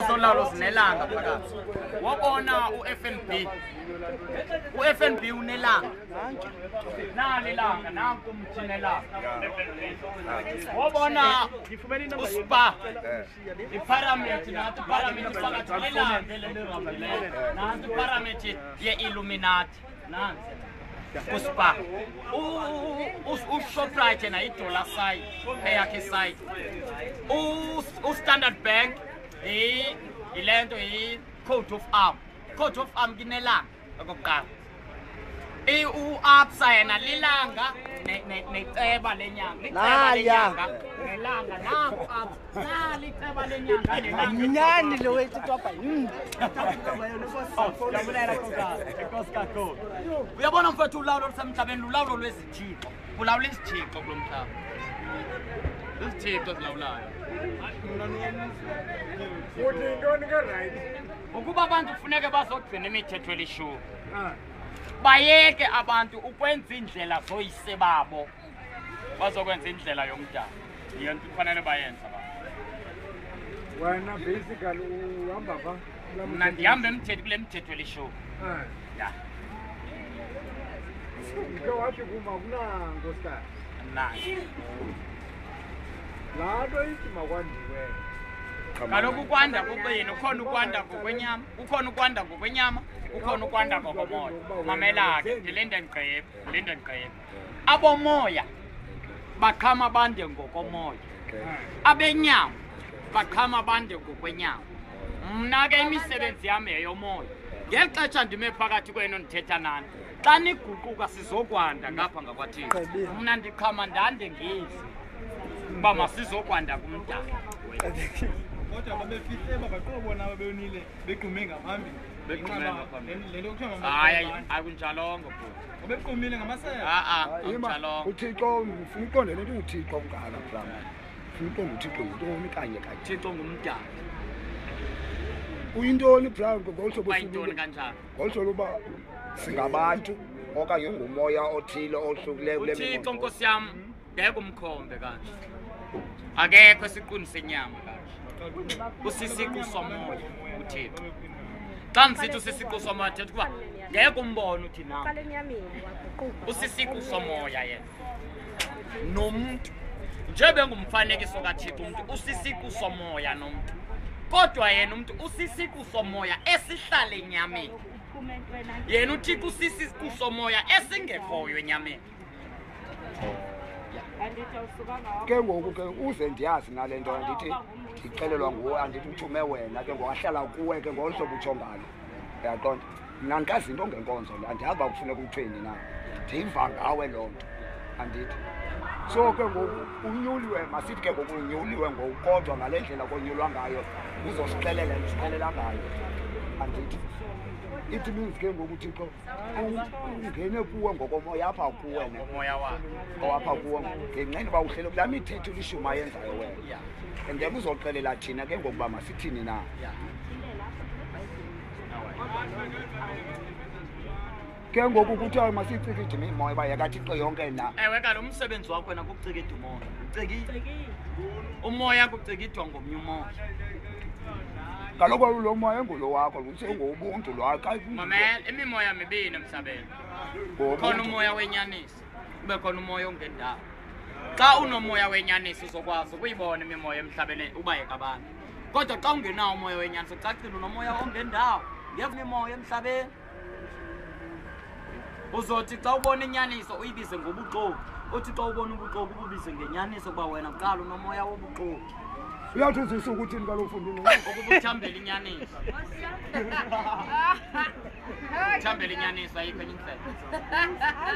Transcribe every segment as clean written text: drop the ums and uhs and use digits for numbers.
Solalo sinelanga phakathi. Wabona uFNB. uFNB unelanga. Nali langa nanku umthinelanga. Wabona uSpa. iPyramid nathi pyramid phakathi lelanga lelirabele. Nathi pyramid ye-Illuminati. Nansi. uSpa. uShoprite na iDollar sign eyakhe side. uStandard Bank ilento coat of arm. Coat of arm kinelanga okokuqala. uAbsa yena lilanga neceba lenyanga. Liceba lenyanga. Nelanga nangu Absa. Liceba lenyanga. Mnyani lo wethu kwapha. Uyabona mfethu ulawulo lusemhlabeni ulawulo lwezithixo. Kulawula izithixo kulomhlaba. Izithixo zilawulayo. Ukuba abantu kufuneke bazogcina imithetho elishumi. Bayeke abantu ukwenza indlela zoyise babo. Bazokwenza indlela yomdala. Yento kufanele bayenza abantu. Wena basically uhamba pha. Mina ndihamba emthetho kule mithetho elishumi. Ya. Ike wathi kuma kunangosikhathi. Nayi. Lado ithi makwandiwe. Kaloku ukwanda kokuyini ukhona ukwanda ngokwenyama, ukhona ukwanda ngokwenyama, ukhona ukwanda ngokomoya. Mamela-ke ndilinde ndigqibe. Abomoya baqhama bande ngokomoya. Abenyama baqhama bande ngokwenyama. Mna ke imisebenzi yami yeyomoya. Ngexesha ndime phakathi kwenu ndithetha nani. Xa niguquka sizokwanda ngapha ngakwathixo. Mna ndiqhama ndande ngezi. Uba masizokwanda kumdala. Kodwa babefihle babaqobona babeyonile begqume ngaphambili. Lento kuthiwa Hayi akunjalongo bro. Ubequmile ngamasebe. Akunjalongo. uThixo ufuna uqonde lento uThixo ungaka mhlawumbe. Ufuna uqonde uThixo yintoni kanye kanye. Thixo ngumdala. Uyintoni mhlawumbe ngolhlobo Bayintoni kanjani? ngolhlobo uba singabantu okanye ngumoya othile ohlukileyo kule uThixo Nkosi yami ngeke umkhombe kanje. Akekho esiquni senyama kanje. Usisiqu somoya uThixo. Xa ngisithi usisiqu somoya thetha kuba ngeke umbone uthi na. Usisiqu somoya yena. Nomuntu nje bengumfanekiso kaThixo umuntu usisiqu somoya nomuntu. Kodwa yena umuntu usisiqu somoya esihlala enyameni. Yena uThixo usisiqu somoya esingekhoyo enyameni. ke ngoku ke uze ndiyazi nalento andithi ndixelelwa nguwe andithi uthume wena ke ngowahlala kuwe ke ngolhlobo utsho ngalo. Uyaqonda? Mna ndikazi into ngenkonzo le andiyazi uba kufuneka uthweni na. Ndiva ngawe loo nto andithi. So ke ngoku unyuliwe masithi ke ngoku unyuliwe ngoku kodwa ngale ndlela konyulwa ngayo uzosixelela ndisixelela ngayo andithi. It means ke ngoku uThixo ungene kuwe ngokomoya apha kuwe Umoya wakhe. owapha kuwe ngenxa yoba uhlele kulaa mithetho ilishumi ayenzayo wena. And then uzoxelela thina ke ngokuba masithini na. Ke ngoku kuthiwa masicike idima imoya uba yakaThixo yonke na. Ewe kalo umsebenzi wakho wena kukucikida umoya. Ucikile. Umoya kucikidwa ngomnye umoya. Kaloku lo moya engulo wakho usengobuntu lo xa Mamela imimoya mibini emhlabeni. Khona umoya wenyaniso. Kube khona umoya ongendawo. Xa unomoya wenyaniso uzokwazi ukuyibona imimoya emhlabeni ubayeka abantu. Kodwa xa ungenawo umoya wenyaniso cacile unomoya ongendawo. Ngeke imimoya emhlabeni. Uzothi xa ubona inyaniso uyibize ngobuxoki. Uthi xa ubona ubuxoki ububize ngenyaniso kuba wena kuqala unomoya wobuxoki. uyathi uzisa ukuthini kaloku ufundile ngokuba uthambele inyaniso. Uthambele inyaniso ayikho enye indlela.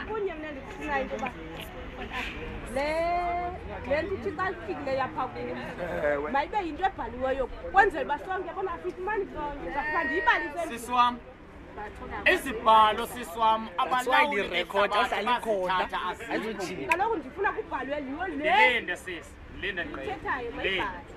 Kunye mna ndifuna into yoba le nto ithi xa ifikile yapha kuyo mayibe yinto ebhaliweyo kwenzela uba sonke bona asifumani sonke zakuba ndiyibalise Sisi wam izibhalo sisi wam abalawuli record asalikhona kaloku ndifuna kubhalwe liyo le Linde sis, linde ngqe. thethayo mayibhale